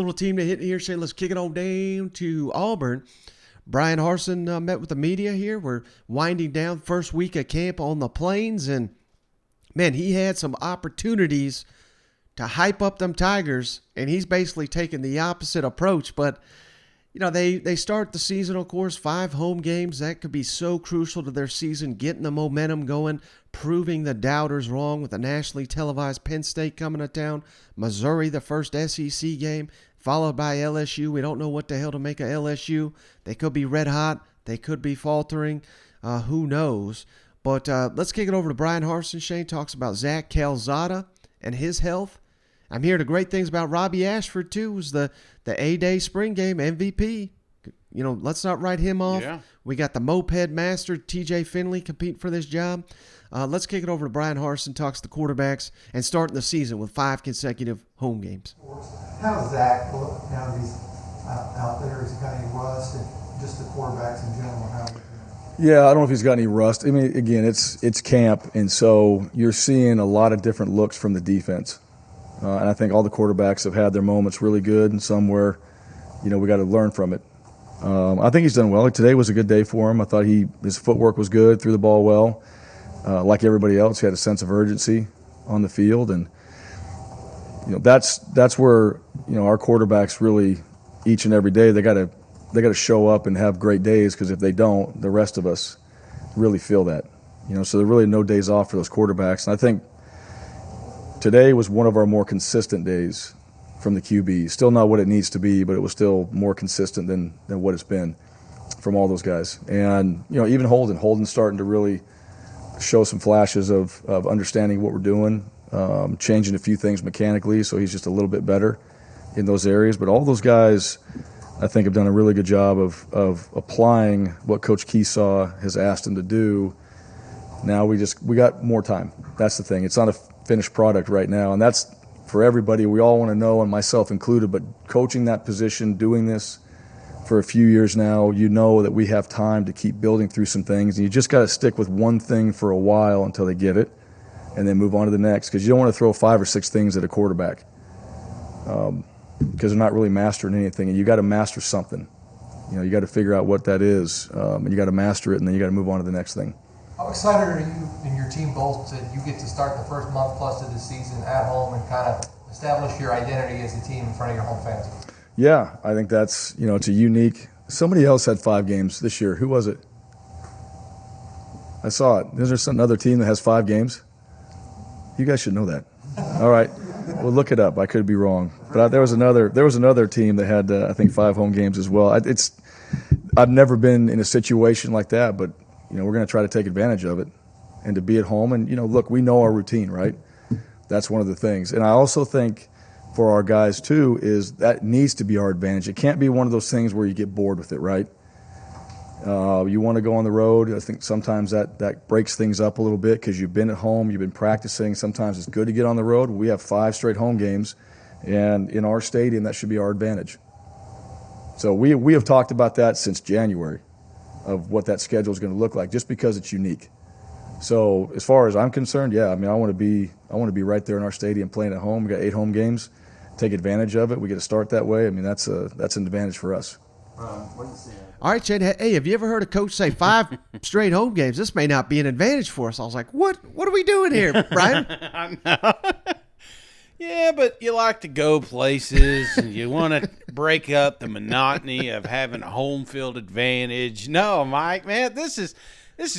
Little team to hit here, Shane. Let's kick it on down to Auburn. Brian Harsin met with the media here. We're winding down first week of camp on the Plains, and man, he had some opportunities to hype up them Tigers, and he's basically taking the opposite approach. But they start the season, of course, 5 home games. That could be so crucial to their season, getting the momentum going, proving the doubters wrong with the nationally televised Penn State coming to town, Missouri, the first SEC game, followed by LSU. We don't know what the hell to make of LSU. They could be red hot. They could be faltering. Who knows? But let's kick it over to Brian Harsin. Shane talks about Zach Calzada and his health. I'm hearing the great things about Robbie Ashford, too. Was the A-Day spring game MVP. Let's not write him off. Yeah. We got the moped master, TJ Finley, competing for this job. Let's kick it over to Brian Harsin, talks to the quarterbacks, and starting the season with 5 consecutive home games. How does Zach look now that he's out there? Has he got any rust? And just the quarterbacks in general, how? Yeah, I don't know if he's got any rust. I mean, again, it's camp, and so you're seeing a lot of different looks from the defense. And I think all the quarterbacks have had their moments really good, and some where, we got to learn from it. I think he's done well. Today was a good day for him. I thought his footwork was good, threw the ball well. Like everybody else, he had a sense of urgency on the field, and that's where our quarterbacks really each and every day they got to show up and have great days, because if they don't, the rest of us really feel that. So there are really no days off for those quarterbacks, and I think today was one of our more consistent days from the QB. Still not what it needs to be, but it was still more consistent than what it's been from all those guys. And, even Holden's starting to really show some flashes of understanding what we're doing, changing a few things mechanically, so he's just a little bit better in those areas. But all those guys, I think, have done a really good job of applying what Coach Keesaw has asked him to do. Now we got more time. That's the thing. It's not a finished product right now, and that's for everybody. We all want to know, and myself included, but coaching that position, doing this for a few years now, that we have time to keep building through some things, and you just got to stick with one thing for a while until they get it, and then move on to the next, because you don't want to throw 5 or 6 things at a quarterback, because they're not really mastering anything, and you got to master something. You got to figure out what that is, and you got to master it, and then you got to move on to the next thing. How excited are you and your team both that you get to start the first month plus of the season at home and kind of establish your identity as a team in front of your home fans? Yeah, I think that's, it's a unique. Somebody else had 5 games this year. Who was it? I saw it. Is there another team that has 5 games? You guys should know that. All right, well, look it up. I could be wrong, but there was another team that had I think 5 home games as well. I've never been in a situation like that, but we're going to try to take advantage of it and to be at home. And, look, we know our routine, right? That's one of the things. And I also think for our guys, too, is that needs to be our advantage. It can't be one of those things where you get bored with it, right? You want to go on the road. I think sometimes that breaks things up a little bit because you've been at home, you've been practicing. Sometimes it's good to get on the road. We have 5 straight home games, and in our stadium, that should be our advantage. So we have talked about that since January, of what that schedule is going to look like, just because it's unique. So as far as I'm concerned, yeah, I mean, I want to be right there in our stadium playing at home. We got 8 home games, take advantage of it. We get to start that way. I mean, that's an advantage for us. All right, Chad. Hey, have you ever heard a coach say 5 straight home games? This may not be an advantage for us. I was like, what are we doing here, Brian? I know. Yeah, but you like to go places, and you want to break up the monotony of having a home field advantage. No, Mike, man, this is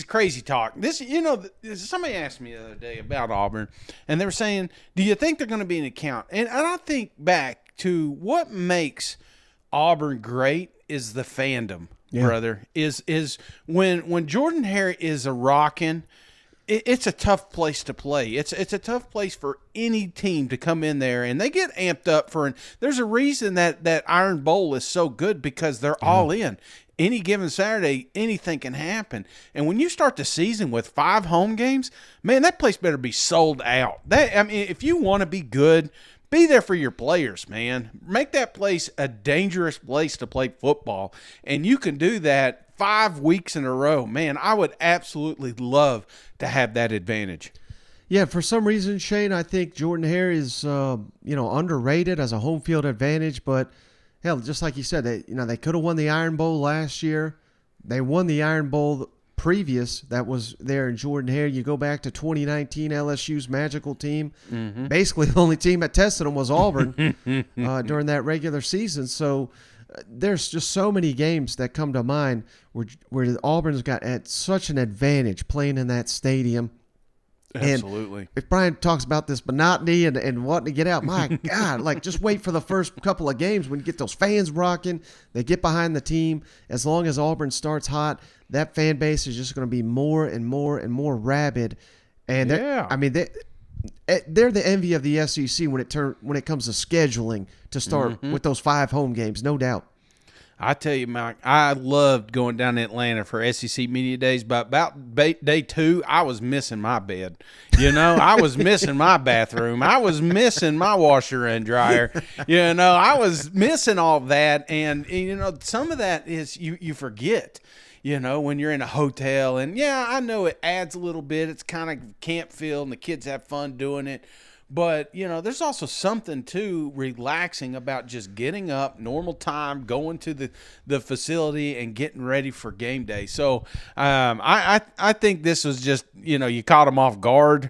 crazy talk. Somebody asked me the other day about Auburn, and they were saying, do you think they're going to be an account? And I think back to what makes Auburn great is the fandom, brother. Is when Jordan Hare is a rockin', it's a tough place to play. It's a tough place for any team to come in there, and they get amped up for. And there's a reason that Iron Bowl is so good, because they're all in. Any given Saturday, anything can happen. And when you start the season with 5 home games, man, that place better be sold out. If you want to be good, be there for your players, man. Make that place a dangerous place to play football, and you can do that 5 weeks in a row. Man, I would absolutely love to have that advantage. Yeah, for some reason, Shane, I think Jordan Hare is underrated as a home field advantage. But hell, just like you said, they could have won the Iron Bowl last year. They won the Iron Bowl previous that was there in Jordan Hare. You go back to 2019, LSU's magical team. Mm-hmm. Basically, the only team that tested them was Auburn during that regular season. So there's just so many games that come to mind where Auburn's got at such an advantage playing in that stadium. Absolutely. And if Brian talks about this monotony and wanting to get out, my God, like just wait for the first couple of games when you get those fans rocking, they get behind the team. As long as Auburn starts hot, that fan base is just going to be more and more and more rabid. And they're the envy of the SEC when it comes to scheduling to start with those 5 home games, no doubt. I tell you, Mike, I loved going down to Atlanta for SEC Media Days, but about day 2, I was missing my bed. I was missing my bathroom. I was missing my washer and dryer. I was missing all that. And, some of that is you forget. When you're in a hotel. And, yeah, I know it adds a little bit. It's kind of camp feel, and the kids have fun doing it. But, there's also something, too, relaxing about just getting up, normal time, going to the facility and getting ready for game day. So I think this was just, you caught them off guard.